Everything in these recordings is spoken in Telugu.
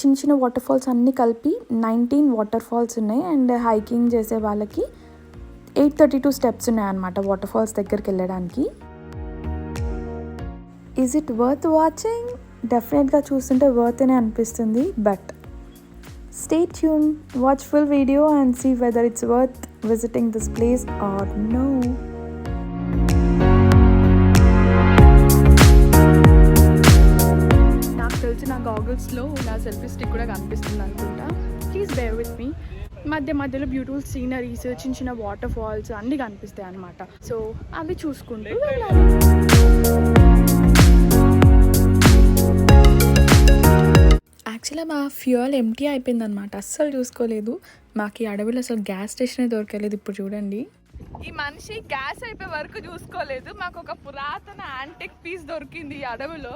చిన్న చిన్న వాటర్ ఫాల్స్ అన్నీ కలిపి 19 వాటర్ ఫాల్స్ ఉన్నాయి. అండ్ హైకింగ్ చేసే వాళ్ళకి 832 స్టెప్స్ ఉన్నాయన్నమాట వాటర్ ఫాల్స్ దగ్గరికి వెళ్ళడానికి. Is it worth watching? డెఫినెట్గా చూస్తుంటే వర్త్ అనే అనిపిస్తుంది. But stay tune, watch full video and see whether it's worth visiting this place or no. నా గాగుల్స్లో నా సెల్ఫీ స్టిక్ కూడా కనిపిస్తుంది అనుకుంటా. Please bear with me. మధ్య మధ్యలో బ్యూటిఫుల్ సీనరీస్, చిన్న చిన్న వాటర్ ఫాల్స్ అన్నీ కనిపిస్తాయి అన్నమాట. సో అవి చూసుకుంటూ వెళ్ళాలి. యాక్చువల్గా మా ఫ్యూయల్ ఎంటీ అయిపోయిందనమాట. అస్సలు చూసుకోలేదు. మాకు ఈ అడవిలో అసలు గ్యాస్ స్టేషనే దొరకలేదు. ఇప్పుడు చూడండి, ఈ మనిషి గ్యాస్ అయిపోయే వరకు చూసుకోలేదు. మాకు ఒక పురాతన యాంటిక్ పీస్ దొరికింది ఈ అడవిలో.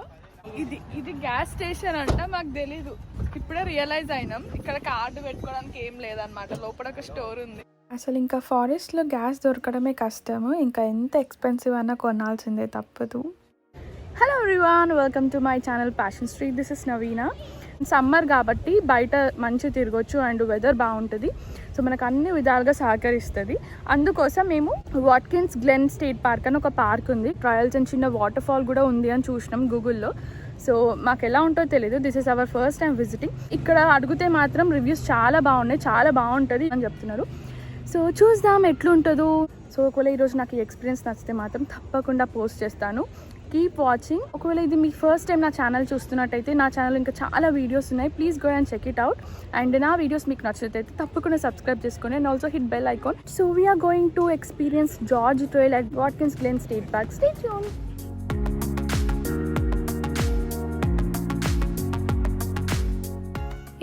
ఇది గ్యాస్ స్టేషన్ అంట, మాకు తెలీదు. ఇప్పుడే రియలైజ్ అయినాం. ఇక్కడ కార్డు పెట్టుకోవడానికి ఏం లేదనమాట, లోపల ఒక స్టోర్ ఉంది. అసలు ఇంకా ఫారెస్ట్లో గ్యాస్ దొరకడమే కష్టము. ఇంకా ఎంత ఎక్స్పెన్సివ్ అయినా కొనాల్సిందే, తప్పదు. Hello everyone, welcome to my channel passion street. This is Naveena. Summer కాబట్టి బయట మంచి తిరగొచ్చు అండ్ వెదర్ బాగుంటుంది. సో మనకు అన్ని విధాలుగా సహకరిస్తుంది. అందుకోసం మేము వాట్కిన్స్ గ్లెన్ స్టేట్ పార్క్ అని ఒక పార్క్ ఉంది. ట్రయల్స్ అండ్ చిన్న వాటర్ ఫాల్ కూడా ఉంది అని చూసినాం గూగుల్లో. సో మాకు ఎలా ఉంటుందో తెలీదు. This is our first time visiting. ఇక్కడ అడిగితే మాత్రం రివ్యూస్ చాలా బాగున్నాయి, చాలా బాగుంటుంది అని చెప్తున్నారు. సో చూద్దాం ఎట్లుంటుందో. సో ఒకవేళ ఈరోజు నాకు ఈ ఎక్స్పీరియన్స్ నచ్చితే మాత్రం తప్పకుండా పోస్ట్ చేస్తాను. Keep watching. ఒకవేళ ఇది మీ ఫస్ట్ టైం నా ఛానల్ చూస్తున్నట్టయితే నా ఛానల్ ఇంకా చాలా వీడియోస్ ఉన్నాయి. Please go and check it out. And నా వీడియోస్ మీకు నచ్చినట్టయితే తప్పకుండా సబ్స్క్రైబ్ చేసుకోండి and also hit bell icon. So we're going to experience gorge trail at Watkins Glen state Park. Stay tune.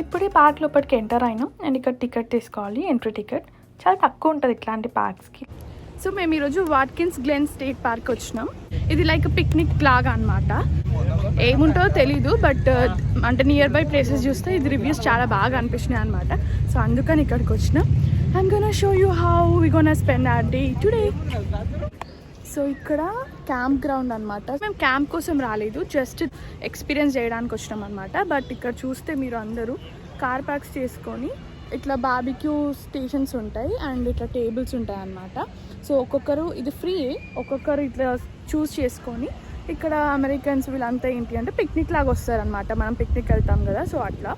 ఇప్పుడే పార్క్ లోపలికి ఎంటర్ అయినాం అండ్ ఇక్కడ టికెట్ తీసుకోవాలి, ఎంట్రీ టికెట్. చాలా తక్కువ ఉంటుంది ఇట్లాంటి పార్క్స్కి. సో మేము ఈరోజు వాట్కిన్స్ గ్లెన్ స్టేట్ పార్క్ వచ్చినాం. ఇది లైక్ పిక్నిక్ లాగా అనమాట. ఏముంటుందో తెలీదు, బట్ అంటే నియర్ బై ప్లేసెస్ చూస్తే ఇది రివ్యూస్ చాలా బాగా అనిపించినాయి అనమాట. సో అందుకని ఇక్కడికి వచ్చినాం. I'm gonna show you how we gonna spend our day today. So ఇక్కడ క్యాంప్ గ్రౌండ్ అనమాట. మేము క్యాంప్ కోసం రాలేదు, జస్ట్ ఎక్స్పీరియన్స్ చేయడానికి వచ్చినాం అనమాట. బట్ ఇక్కడ చూస్తే మీరు అందరూ కార్ పార్క్స్ చేసుకొని ఇట్లా బార్బిక్యూ స్టేషన్స్ ఉంటాయి అండ్ ఇట్లా టేబుల్స్ ఉంటాయి అన్నమాట. సో ఒక్కొక్కరు, ఇది ఫ్రీ, ఒక్కొక్కరు ఇట్లా చూస్ చేసుకొని ఇక్కడ అమెరికన్స్ వీళ్ళంతా ఏంటి అంటే పిక్నిక్ లాగా వస్తారనమాట. మనం పిక్నిక్ వెళ్తాం కదా, సో అట్లా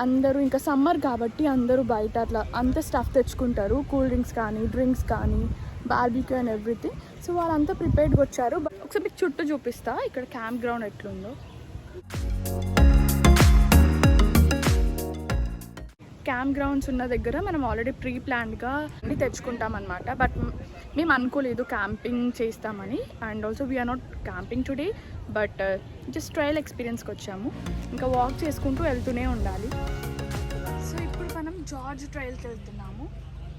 అందరూ ఇంకా సమ్మర్ కాబట్టి అందరూ బయట అట్లా అంత స్టఫ్ తెచ్చుకుంటారు. కూల్ డ్రింక్స్ కానీ, డ్రింక్స్ కానీ, బార్బిక్యూ అండ్ ఎవ్రీథింగ్. సో వాళ్ళంతా ప్రిపేర్డ్గా వచ్చారు. ఒకసారి మీకు చుట్టూ చూపిస్తా ఇక్కడ క్యాంప్ గ్రౌండ్ ఎట్లుందో. క్యాంప్ గ్రౌండ్స్ ఉన్న దగ్గర మనం ఆల్రెడీ ప్రీ ప్లాన్డ్గా అన్ని తెచ్చుకుంటాం అనమాట. బట్ మేము అనుకోలేదు క్యాంపింగ్ చేస్తామని. And also we're not camping today, but just trial ఎక్స్పీరియన్స్కి వచ్చాము. ఇంకా వాక్ చేసుకుంటూ వెళ్తూనే ఉండాలి. సో ఇప్పుడు మనం జార్జ్ ట్రయల్కి వెళ్తున్నాము.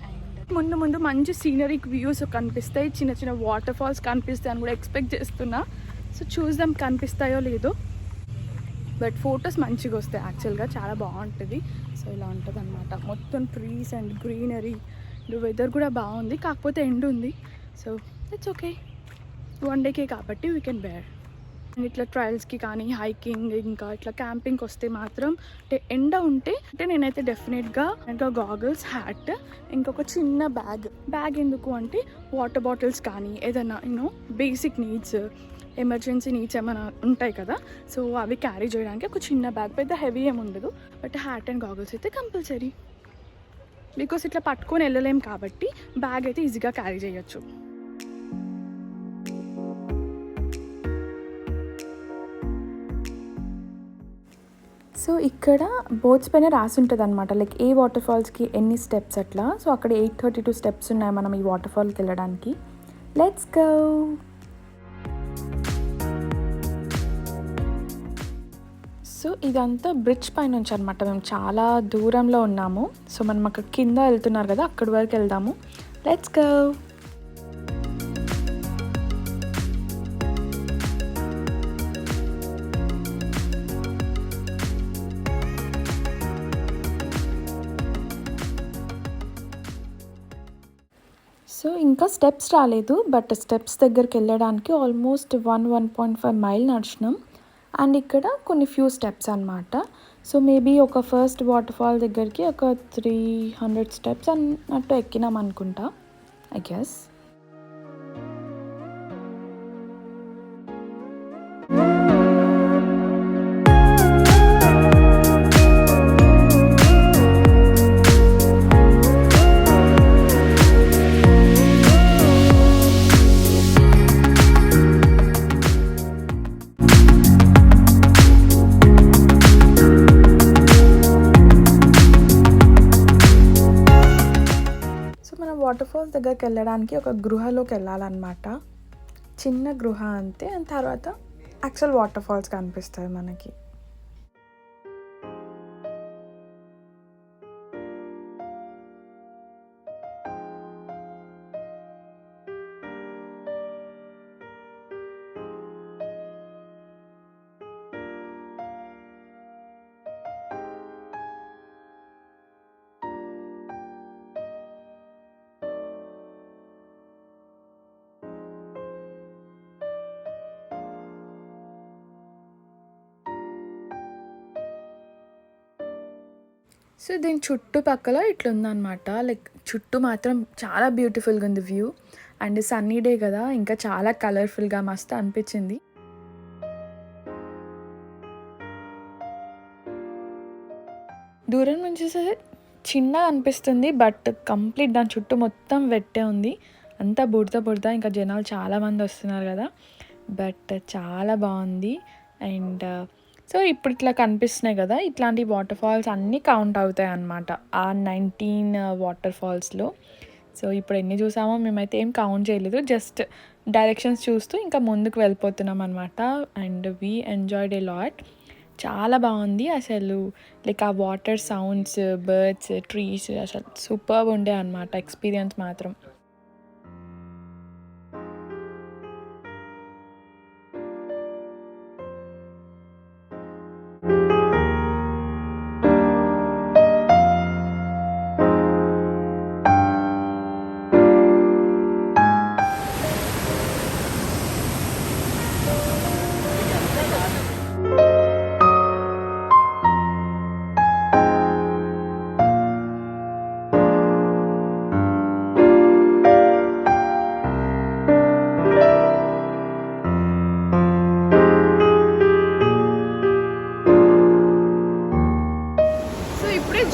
అండ్ ముందు ముందు మంచి సీనరీ వ్యూస్ కనిపిస్తాయి, చిన్న చిన్న వాటర్ ఫాల్స్ కనిపిస్తాయి అని కూడా ఎక్స్పెక్ట్ చేస్తున్నా. సో చూద్దాం కనిపిస్తాయో లేదో. బట్ ఫొటోస్ మంచిగా వస్తాయి యాక్చువల్గా, చాలా బాగుంటుంది. సో ఇలా ఉంటుంది అనమాట, మొత్తం ట్రీస్ అండ్ గ్రీనరీ. వెదర్ కూడా బాగుంది, కాకపోతే ఎండ్ ఉంది. So it's okay, one decay కాబట్టి వీ కెన్ బేర్. అండ్ ఇట్లా ట్రయల్స్కి కానీ, హైకింగ్, ఇంకా ఇట్లా క్యాంపింగ్కి వస్తే మాత్రం అంటే ఎండ ఉంటే అంటే నేనైతే డెఫినెట్గా ఇంకా గాగుల్స్, హ్యాట్, ఇంకొక చిన్న బ్యాగ్ ఎందుకు అంటే వాటర్ బాటిల్స్ కానీ ఏదైనా బేసిక్ నీడ్స్, ఎమర్జెన్సీ నీడ్స్ ఏమైనా ఉంటాయి కదా, సో అవి క్యారీ చేయడానికి ఒక చిన్న బ్యాగ్. పెద్ద హెవీ ఏమి ఉండదు, బట్ హ్యాట్ అండ్ గాగుల్స్ అయితే కంపల్సరీ. బికాస్ ఇట్లా పట్టుకొని వెళ్ళలేం కాబట్టి బ్యాగ్ అయితే ఈజీగా క్యారీ చేయొచ్చు. సో ఇక్కడ బోర్డ్స్ పైన రాసి ఉంటుంది అనమాట, లైక్ ఏ వాటర్ ఫాల్స్కి ఎన్ని స్టెప్స్ అట్లా. సో అక్కడ 832 స్టెప్స్ ఉన్నాయి మనం ఈ వాటర్ ఫాల్కి వెళ్ళడానికి. Let's go. సో ఇదంతా బ్రిడ్జ్ పై నుంచి అనమాట. మేము చాలా దూరంలో ఉన్నాము. సో మనం అక్కడ కింద వెళ్తున్నారు కదా, అక్కడి వరకు వెళ్దాము. Let's go. సో ఇంకా స్టెప్స్ రాలేదు, బట్ స్టెప్స్ దగ్గరికి వెళ్ళడానికి ఆల్మోస్ట్ 1.5 మైల్ నడిచినాం. అండ్ ఇక్కడ కొన్ని ఫ్యూ స్టెప్స్ అనమాట. సో మేబీ ఒక ఫస్ట్ వాటర్ ఫాల్ దగ్గరికి ఒక 300 స్టెప్స్ అన్నట్టు ఎక్కినాం అనుకుంటా, ఐ గెస్. వాటర్ ఫాల్స్ దగ్గరికి వెళ్ళడానికి ఒక గృహలోకి వెళ్ళాలన్నమాట. చిన్న గృహ అంతే, అండ్ తర్వాత యాక్చువల్ వాటర్ ఫాల్స్ కనిపిస్తాయి మనకి. సో దీని చుట్టుపక్కల ఇట్లుందనమాట. లైక్ చుట్టూ మాత్రం చాలా బ్యూటిఫుల్గా ఉంది వ్యూ, అండ్ సన్నీ డే కదా ఇంకా చాలా కలర్ఫుల్గా మస్తు అనిపించింది. దూరం నుంచి చిన్నగా అనిపిస్తుంది, బట్ కంప్లీట్ దాని చుట్టూ మొత్తం వెట్టే ఉంది, అంతా బుడత. ఇంకా జనాలు చాలామంది వస్తున్నారు కదా, బట్ చాలా బాగుంది. అండ్ సో ఇప్పుడు ఇట్లా కనిపిస్తున్నాయి కదా, ఇట్లాంటి వాటర్ ఫాల్స్ అన్నీ కౌంట్ అవుతాయి అన్నమాట ఆ 19 వాటర్ ఫాల్స్లో. సో ఇప్పుడు ఎన్ని చూసామో మేమైతే ఏం కౌంట్ చేయలేదు, జస్ట్ డైరెక్షన్స్ చూస్తూ ఇంకా ముందుకు వెళ్ళిపోతున్నాం అనమాట. And we enjoyed a lot. చాలా బాగుంది అసలు, లైక్ ఆ వాటర్ సౌండ్స్, బర్డ్స్, ట్రీస్ అసలు సూపర్గా ఉండే అనమాట ఎక్స్పీరియన్స్ మాత్రం.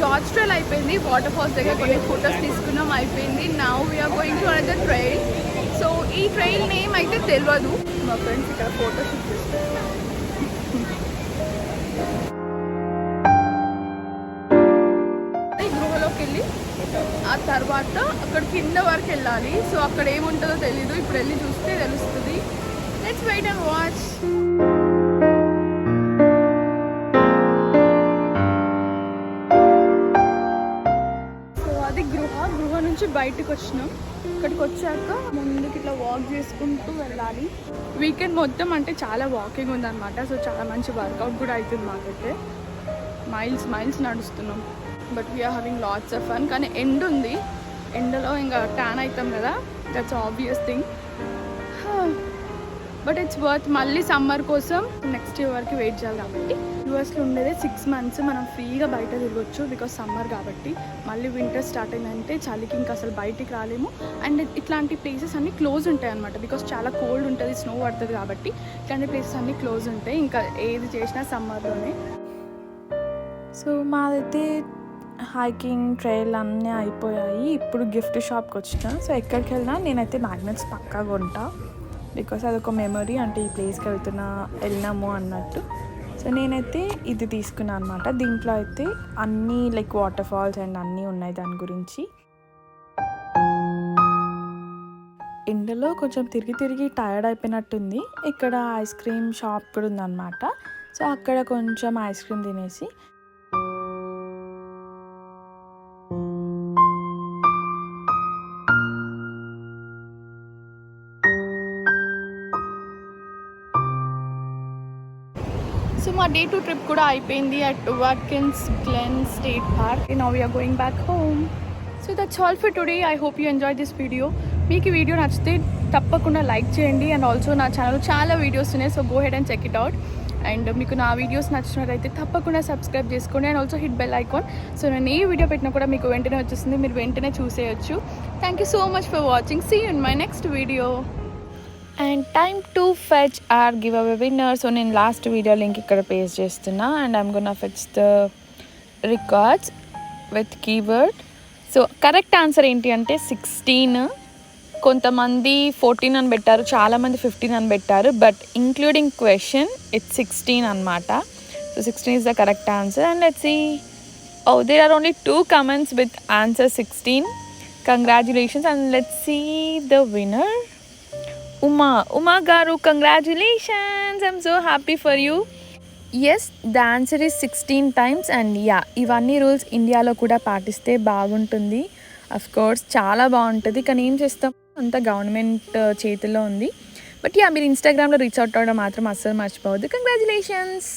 జార్జ్ ట్రైల్ అయిపోయింది, వాటర్ ఫాల్స్ దగ్గర కొన్ని ఫొటోస్ తీసుకున్నాం, అయిపోయింది. Now we are going to another trail. So ఈ ట్రైల్ నేమ్ అయితే తెలియదు, మా ఫ్రెండ్స్ ఇక్కడ ఫొటోస్ ఇచ్చేస్తారు. ఈ గృహలోకి వెళ్ళి ఆ తర్వాత అక్కడ కింద వరకు వెళ్ళాలి. సో అక్కడ ఏముంటుందో తెలీదు, ఇప్పుడు వెళ్ళి చూస్తే తెలుస్తుంది. Let's wait and watch. గృహ నుంచి బయటకు వచ్చినాం. ఇక్కడికి వచ్చాక ముందుకు ఇట్లా వాక్ చేసుకుంటూ వెళ్ళాలి. వీకెండ్ మొత్తం అంటే చాలా వాకింగ్ ఉందన్నమాట. సో చాలా మంచి వర్కౌట్ కూడా అవుతుంది మాకైతే. మైల్స్ నడుస్తున్నాం, but we're having lots of fun. కానీ ఎండ్ ఉంది, ఎండలో ఇంకా ట్యాన్ అవుతాం కదా, that's obvious thing. But it's worth. మళ్ళీ సమ్మర్ కోసం నెక్స్ట్ ఇయర్ వరకు వెయిట్ చేయాలి కాబట్టి. యూఎస్లో ఉండేదే 6 months మనం ఫ్రీగా బయట తిరగచ్చు, బికాస్ సమ్మర్ కాబట్టి. మళ్ళీ వింటర్ స్టార్ట్ అయిందంటే చలికి ఇంకా అసలు బయటికి రాలేము. అండ్ ఇట్లాంటి ప్లేసెస్ అన్నీ క్లోజ్ ఉంటాయి అనమాట, బికాస్ చాలా కోల్డ్ ఉంటుంది, స్నో పడుతుంది కాబట్టి. ఇట్లాంటి ప్లేసెస్ అన్నీ క్లోజ్ ఉంటాయి, ఇంకా ఏది చేసినా సమ్మర్లోనే. సో మాదైతే హైకింగ్ ట్రైల్ అన్నీ అయిపోయాయి. ఇప్పుడు గిఫ్ట్ షాప్కి వచ్చిన. సో ఎక్కడికి వెళ్ళినా నేనైతే మ్యాగ్నెట్స్ పక్కా కొంటా, బికాస్ అదొక మెమరీ, అంటే ఈ ప్లేస్కి వెళ్ళినాము అన్నట్టు. సో నేనైతే ఇది తీసుకున్నాను అనమాట. దీంట్లో అయితే అన్నీ లైక్ వాటర్ ఫాల్స్ అండ్ అన్నీ ఉన్నాయి దాని గురించి. ఎండలో కొంచెం తిరిగి టైర్డ్ అయిపోయినట్టుంది. ఇక్కడ ఐస్ క్రీమ్ షాప్ కూడా ఉందన్నమాట. సో అక్కడ కొంచెం ఐస్ క్రీమ్ తినేసి సో మా Day 2 ట్రిప్ కూడా అయిపోయింది at Watkins Glen state park. Now we are going back home. So that's all for today. I hope you enjoy this video. మీకు ఈ వీడియో నచ్చితే తప్పకుండా లైక్ చేయండి. అండ్ ఆల్సో నా ఛానల్ చాలా వీడియోస్ ఉన్నాయి, so go head and check it out. And మీకు నా వీడియోస్ నచ్చినట్లయితే తప్పకుండా సబ్స్క్రైబ్ చేసుకోండి and also hit bell icon. So నేను ఏ వీడియో పెట్టినా కూడా మీకు వెంటనే వచ్చేస్తుంది, మీరు వెంటనే చూసేయచ్చు. Thank you so much for watching. See you in my next video. And time to fetch our giveaway winner. So నేను లాస్ట్ వీడియో లింక్ ఇక్కడ పేస్ట్ చేస్తున్నా and I'm gonna fetch the records with keyword. So correct answer ఏంటి అంటే 16. కొంతమంది 14 అని పెట్టారు, చాలామంది 15 అని పెట్టారు, బట్ ఇంక్లూడింగ్ క్వశ్చన్ ఇట్స్ 16 అనమాట. So 16 is the correct answer. And let's see. Oh, there are only 2 comments with answer 16. Congratulations. And let's see the winner. Uma garu, congratulations. I'm so happy for you. Yes, the answer is 16 times. And yeah, ఇవన్నీ రూల్స్ ఇండియాలో కూడా పాటిస్తే బాగుంటుంది. అఫ్ కోర్స్ చాలా బాగుంటుంది, కానీ ఏం చేస్తాం, అంతా గవర్నమెంట్ చేతిలో ఉంది. బట్ యా, మీరు ఇన్స్టాగ్రామ్లో రీచ్ అవుట్ అవ్వడం మాత్రం అస్సలు మర్చిపోవద్దు. కంగ్రాచులేషన్స్.